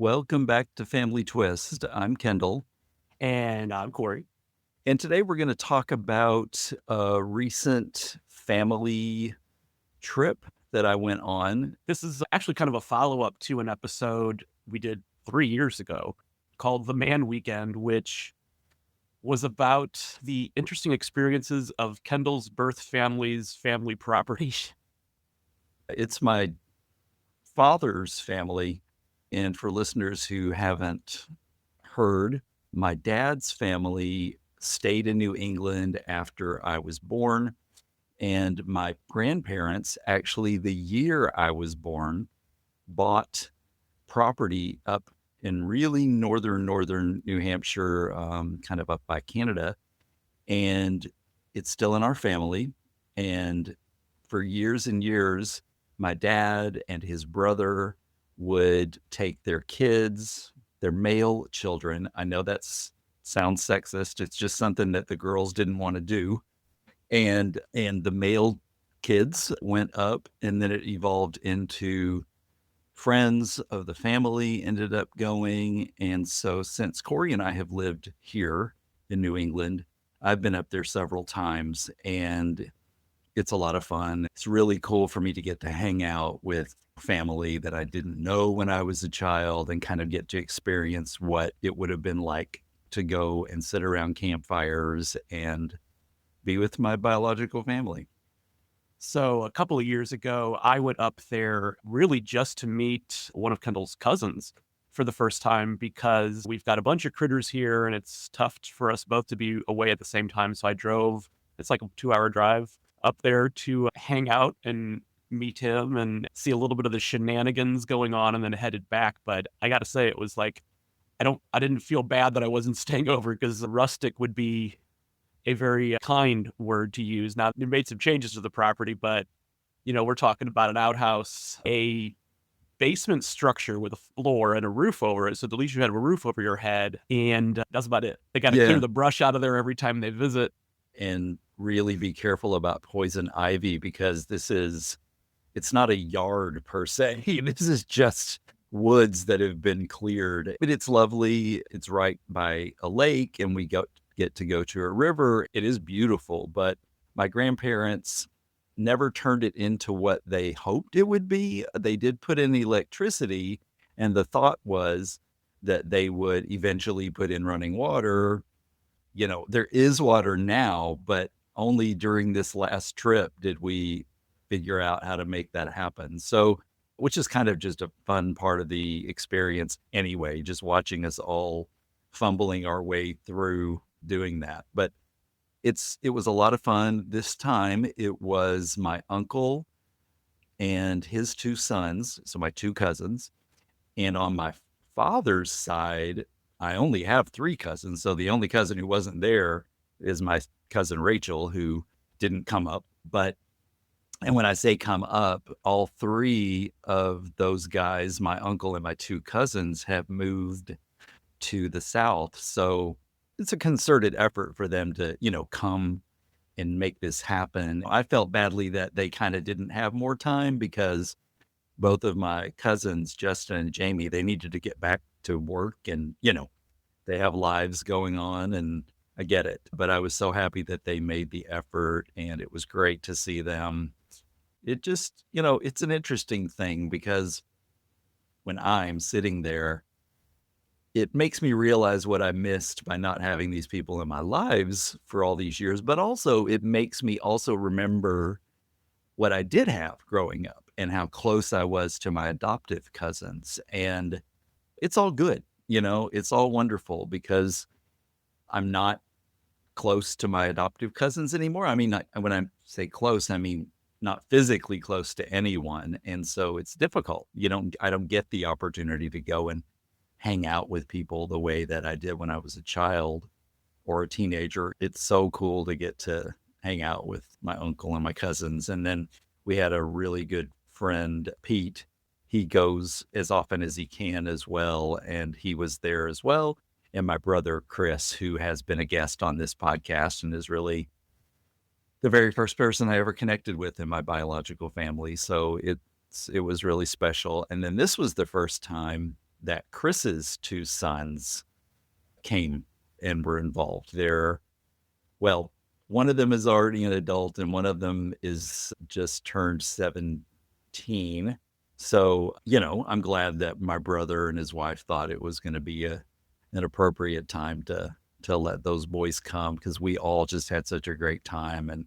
Welcome back to Family Twist. I'm Kendall, And I'm Corey. and today we're going to talk about a recent family trip that I went on. This is actually kind of a follow up to an episode we did 3 years ago called The Man Weekend, which was about the interesting experiences of Kendall's birth family's family property. It's my father's family, and for listeners who haven't heard, my dad's family stayed in New England after I was born, and my grandparents, actually, the year I was born, bought property up in really northern New Hampshire, kind of up by Canada, and it's still in our family. And for years and years, my dad and his brother would take their kids, their male children. I know that's sounds sexist. It's just something that the girls didn't want to do. And the male kids went up, and then it evolved into friends of the family ended up going. And so since Corey and I have lived here in New England, I've been up there several times, and it's a lot of fun. It's really cool for me to get to hang out with family that I didn't know when I was a child and kind of get to experience what it would have been like to go and sit around campfires and be with my biological family. So a couple of years ago, I went up there really just to meet one of Kendall's cousins for the first time because we've got a bunch of critters here and it's tough for us both to be away at the same time. So I drove, it's like a 2 hour drive up there to hang out and meet him and see a little bit of the shenanigans going on and then headed back. But I got to say, it was like, I didn't feel bad that I wasn't staying over because rustic would be a very kind word to use. Now, they made some changes to the property, but we're talking about an outhouse, a basement structure with a floor and a roof over it. So at least you had a roof over your head, and that's about it. They got to clear Yeah. the brush out of there every time they visit. And really be careful about poison ivy because it's not a yard per se. This is just woods that have been cleared. But it's lovely. It's right by a lake, and get to go to a river. It is beautiful, but my grandparents never turned it into what they hoped it would be. They did put in electricity, and the thought was that they would eventually put in running water. There is water now, but only during this last trip did we figure out how to make that happen. So, which is kind of just a fun part of the experience anyway, just watching us all fumbling our way through doing that. But it was a lot of fun. This time it was my uncle and his two sons, so my two cousins. And on my father's side, I only have three cousins. So the only cousin who wasn't there is my cousin Rachel, who didn't come up. And when I say come up, all three of those guys, my uncle and my two cousins, have moved to the South. So it's a concerted effort for them to, come and make this happen. I felt badly that they kind of didn't have more time because both of my cousins, Justin and Jamie, they needed to get back to work and, they have lives going on, and I get it. But I was so happy that they made the effort, and it was great to see them. It just, it's an interesting thing because when I'm sitting there, it makes me realize what I missed by not having these people in my lives for all these years, but also it makes me also remember what I did have growing up and how close I was to my adoptive cousins. And it's all good, it's all wonderful because I'm not close to my adoptive cousins anymore. I mean, when I say close, I mean not physically close to anyone. And so it's difficult. I don't get the opportunity to go and hang out with people the way that I did when I was a child or a teenager. It's so cool to get to hang out with my uncle and my cousins. And then we had a really good friend, Pete. He goes as often as he can as well. And he was there as well. And my brother, Chris, who has been a guest on this podcast and is really the very first person I ever connected with in my biological family. So it was really special. And then this was the first time that Chris's two sons came and were involved. Well, one of them is already an adult and one of them is just turned 17. So, I'm glad that my brother and his wife thought it was going to be an appropriate time to let those boys come, because we all just had such a great time. And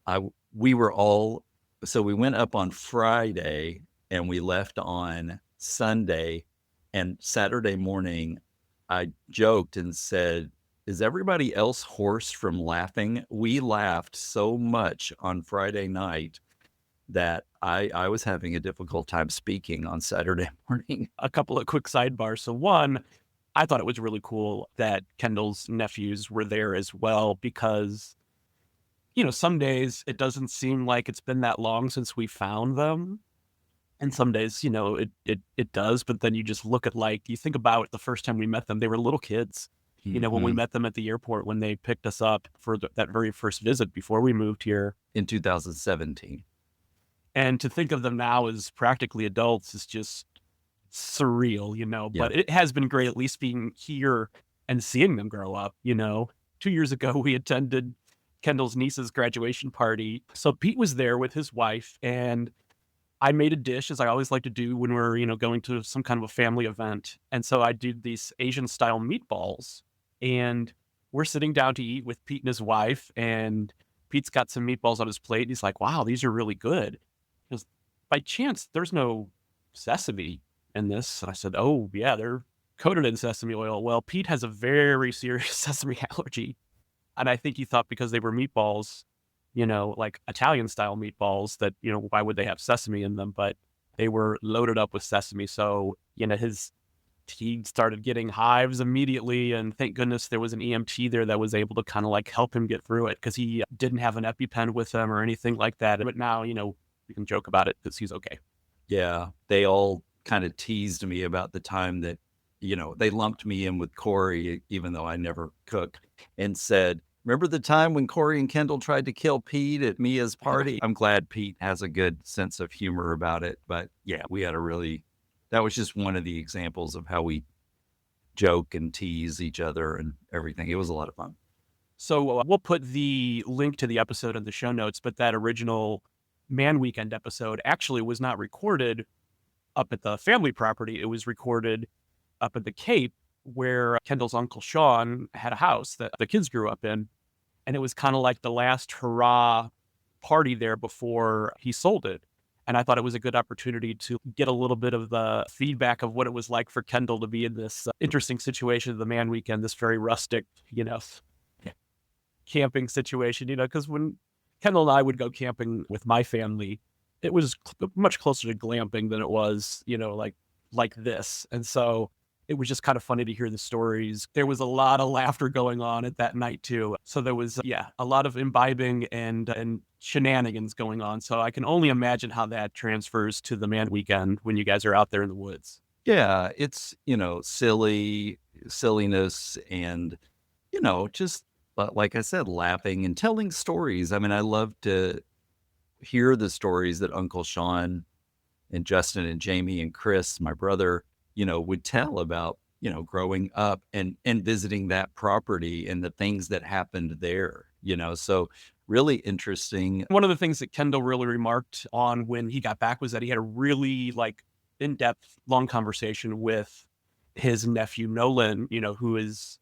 I we were all so we went up on Friday and we left on Sunday, and Saturday morning I joked and said, "Is everybody else hoarse from laughing?" We laughed so much on Friday night that I was having a difficult time speaking on Saturday morning. A couple of quick sidebars. So one, I thought it was really cool that Kendall's nephews were there as well because, some days it doesn't seem like it's been that long since we found them. And some days, it does. But then you just look at, you think about the first time we met them, they were little kids. When we Mhm. met them at the airport, when they picked us up for that very first visit before we moved here. In 2017. And to think of them now as practically adults is just surreal. Yeah. But it has been great at least being here and seeing them grow up. 2 years ago, we attended Kendall's niece's graduation party. So Pete was there with his wife, and I made a dish, as I always like to do when we're, going to some kind of a family event. And so I did these Asian style meatballs, and we're sitting down to eat with Pete and his wife, and Pete's got some meatballs on his plate. And he's like, "Wow, these are really good." He goes, "By chance, there's no sesame in this?" And I said, "Oh, yeah, they're coated in sesame oil." Well, Pete has a very serious sesame allergy. And I think he thought because they were meatballs, like Italian style meatballs, that, why would they have sesame in them? But they were loaded up with sesame. So, he started getting hives immediately. And thank goodness there was an EMT there that was able to kind of help him get through it because he didn't have an EpiPen with him or anything like that. But now, we can joke about it because he's okay. Yeah, they all kind of teased me about the time that, they lumped me in with Corey, even though I never cook, and said, "Remember the time when Corey and Kendall tried to kill Pete at Mia's party?" I'm glad Pete has a good sense of humor about it. But yeah, that was just one of the examples of how we joke and tease each other and everything. It was a lot of fun. So we'll put the link to the episode in the show notes, but that original Man Weekend episode actually was not recorded up at the family property. It was recorded up at the Cape where Kendall's uncle Sean had a house that the kids grew up in. And it was kind of like the last hurrah party there before he sold it. And I thought it was a good opportunity to get a little bit of the feedback of what it was like for Kendall to be in this interesting situation of the Man Weekend, this very rustic, camping situation, because when Kendall and I would go camping with my family, it was much closer to glamping than it was, like this. And so it was just kind of funny to hear the stories. There was a lot of laughter going on at that night too. So there was, a lot of imbibing and shenanigans going on. So I can only imagine how that transfers to the Man Weekend when you guys are out there in the woods. Yeah, it's, silliness and, just like I said, laughing and telling stories. I mean, I love to hear the stories that Uncle Sean and Justin and Jamie and Chris, my brother, would tell about, growing up and visiting that property and the things that happened there. So really interesting. One of the things that Kendall really remarked on when he got back was that he had a really in-depth, long conversation with his nephew Nolan, who is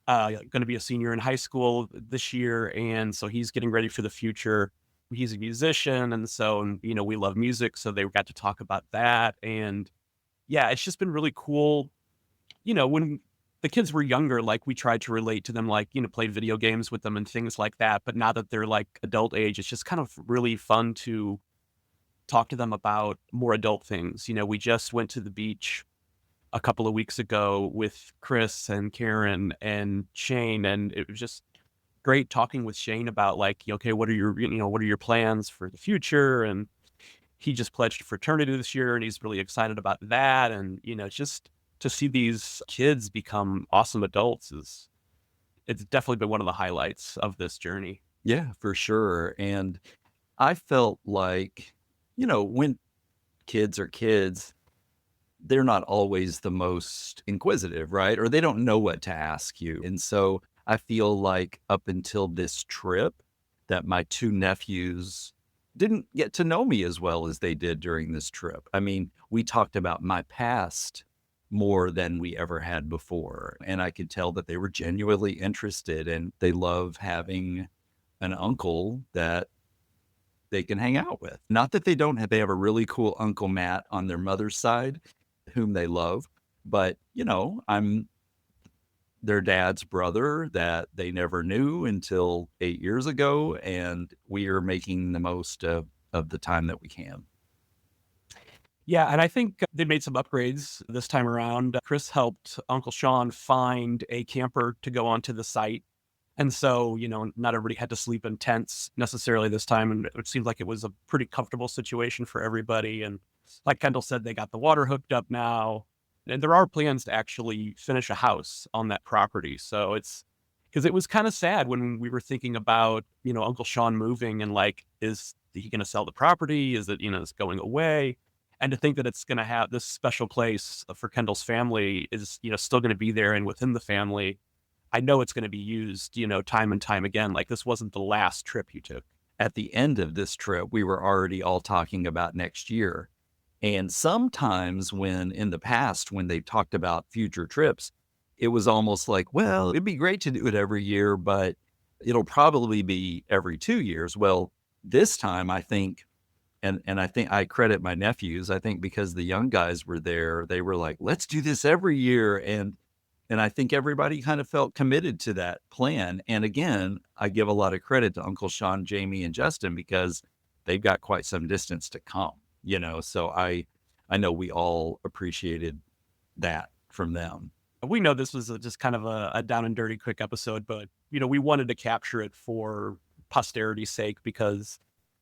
going to be a senior in high school this year, and so he's getting ready for the future. He's a musician, and so we love music, so they got to talk about that, and yeah, it's just been really cool. When the kids were younger, we tried to relate to them, play video games with them and things like that. But now that they're adult age, it's just kind of really fun to talk to them about more adult things. We just went to the beach a couple of weeks ago with Chris and Karen and Shane, and it was just great talking with Shane about okay, what are your plans for the future? And he just pledged fraternity this year, and he's really excited about that. And just to see these kids become awesome adults it's definitely been one of the highlights of this journey. Yeah, for sure. And I felt like, when kids are kids, they're not always the most inquisitive, right? Or they don't know what to ask you. And so I feel like up until this trip, that my two nephews didn't get to know me as well as they did during this trip. I mean, we talked about my past more than we ever had before. And I could tell that they were genuinely interested and they love having an uncle that they can hang out with. Not that they have a really cool Uncle Matt on their mother's side, whom they love, but, I'm their dad's brother that they never knew until 8 years ago, and we are making the most of the time that we can. Yeah, and I think they made some upgrades this time around. Chris helped Uncle Sean find a camper to go onto the site. And so, not everybody had to sleep in tents necessarily this time. And it seemed like it was a pretty comfortable situation for everybody. And like Kendall said, they got the water hooked up now. And there are plans to actually finish a house on that property. So it's because it was kind of sad when we were thinking about, Uncle Sean moving and like, is he going to sell the property? Is it, it's going away? And to think that it's going to have this special place for Kendall's family is, still going to be there and within the family. I know it's going to be used, time and time again. Like this wasn't the last trip you took. At the end of this trip, we were already all talking about next year. And sometimes when in the past, when they've talked about future trips, it was almost like, well, it'd be great to do it every year, but it'll probably be every 2 years. Well, this time I think, and I think I credit my nephews, I think because the young guys were there, they were like, let's do this every year. And I think everybody kind of felt committed to that plan. And again, I give a lot of credit to Uncle Sean, Jamie, and Justin because they've got quite some distance to come, So I know we all appreciated that from them. We know this was just kind of a down and dirty quick episode, but we wanted to capture it for posterity's sake because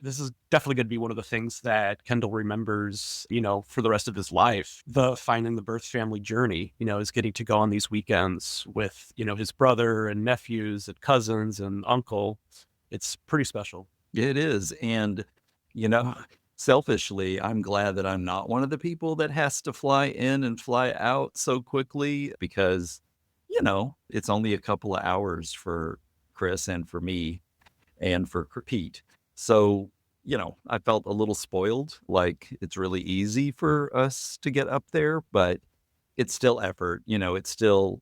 this is definitely going to be one of the things that Kendall remembers, for the rest of his life. The finding the birth family journey, is getting to go on these weekends with, his brother and nephews and cousins and uncle. It's pretty special. It is. And, you know, selfishly, I'm glad that I'm not one of the people that has to fly in and fly out so quickly because, it's only a couple of hours for Chris and for me and for Pete. So, I felt a little spoiled, like it's really easy for us to get up there, but it's still effort. It's still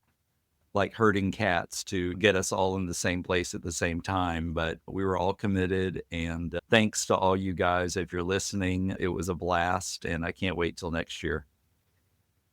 like herding cats to get us all in the same place at the same time. But we were all committed. And thanks to all you guys. If you're listening, it was a blast. And I can't wait till next year.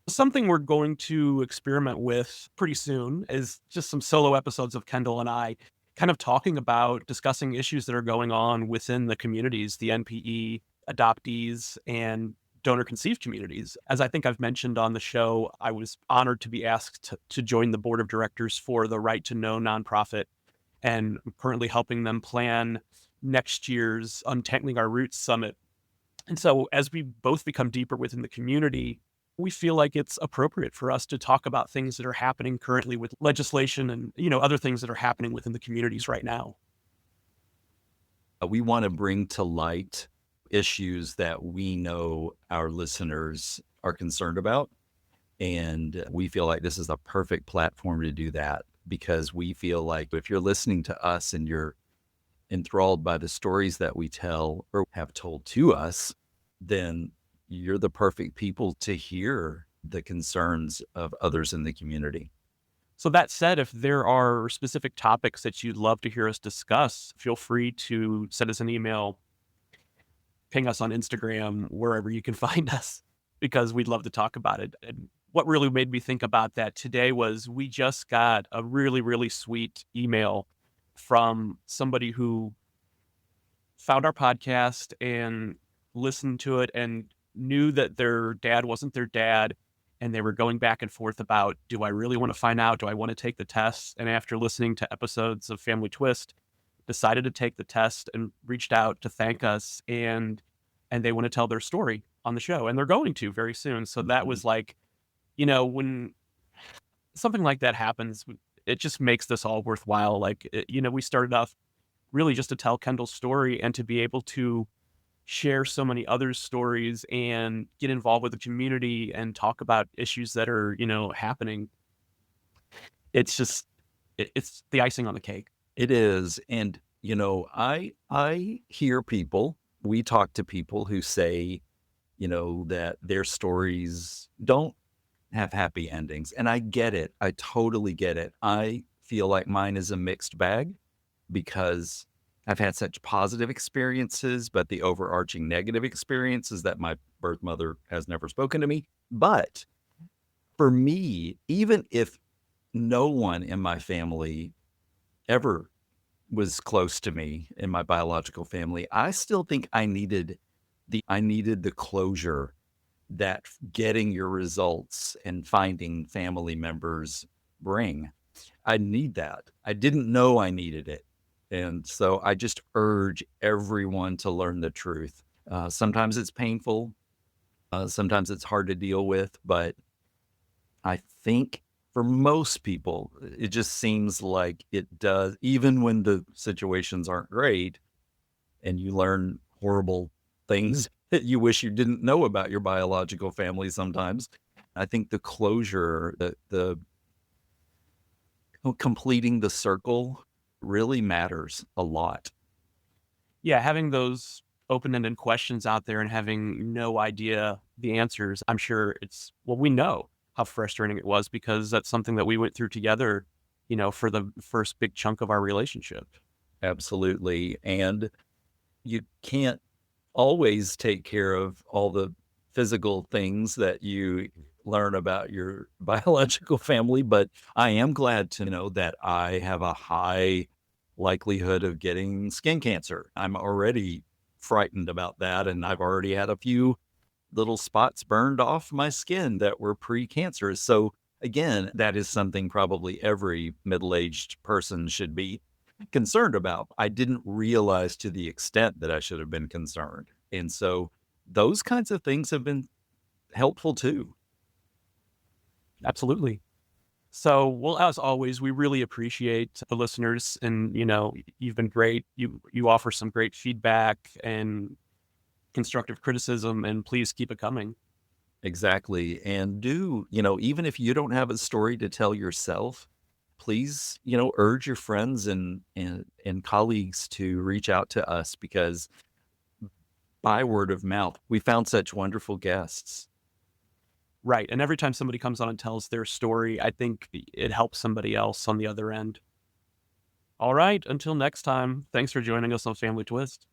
Something we're going to experiment with pretty soon is just some solo episodes of Kendall and I kind of talking about discussing issues that are going on within the communities, the NPE, adoptees, and donor conceived communities. As I think I've mentioned on the show, I was honored to be asked to join the board of directors for the Right to Know nonprofit, and I'm currently helping them plan next year's Untangling Our Roots Summit. And so, as we both become deeper within the community, we feel like it's appropriate for us to talk about things that are happening currently with legislation and, other things that are happening within the communities right now. We want to bring to light issues that we know our listeners are concerned about. And we feel like this is a perfect platform to do that because we feel like if you're listening to us and you're enthralled by the stories that we tell or have told to us, then you're the perfect people to hear the concerns of others in the community. So that said, if there are specific topics that you'd love to hear us discuss, feel free to send us an email, ping us on Instagram, wherever you can find us, because we'd love to talk about it. And what really made me think about that today was we just got a really, really sweet email from somebody who found our podcast and listened to it and knew that their dad wasn't their dad. And they were going back and forth about, do I really want to find out? Do I want to take the test? And after listening to episodes of Family Twist, decided to take the test and reached out to thank us. And they want to tell their story on the show. And they're going to very soon. So that was like, when something like that happens, it just makes this all worthwhile. Like, we started off really just to tell Kendall's story and to be able to share so many other stories and get involved with the community and talk about issues that are, happening. It's just it's the icing on the cake. It is, and, I hear people we talk to people who say, that their stories don't have happy endings, and I get it. I totally get it. I feel like mine is a mixed bag because I've had such positive experiences, but the overarching negative experience is that my birth mother has never spoken to me. But for me, even if no one in my family ever was close to me in my biological family, I still think I needed the closure that getting your results and finding family members bring. I need that. I didn't know I needed it. And so I just urge everyone to learn the truth. Sometimes it's painful, sometimes it's hard to deal with, but I think for most people, it just seems like it does, even when the situations aren't great and you learn horrible things that you wish you didn't know about your biological family sometimes. I think the closure, the completing the circle really matters a lot. Yeah, having those open-ended questions out there and having no idea the answers, I'm sure we know how frustrating it was because that's something that we went through together, for the first big chunk of our relationship. Absolutely. And you can't always take care of all the physical things that you learn about your biological family, but I am glad to know that I have a high likelihood of getting skin cancer. I'm already frightened about that, and I've already had a few little spots burned off my skin that were precancerous. So again, that is something probably every middle-aged person should be concerned about. I didn't realize to the extent that I should have been concerned. And so those kinds of things have been helpful too. Absolutely. So, well, as always, we really appreciate the listeners and, you've been great. You offer some great feedback and constructive criticism, and please keep it coming. Exactly. And even if you don't have a story to tell yourself, please, urge your friends and colleagues to reach out to us because by word of mouth, we found such wonderful guests. Right. And every time somebody comes on and tells their story, I think it helps somebody else on the other end. All right. Until next time, thanks for joining us on Family Twist.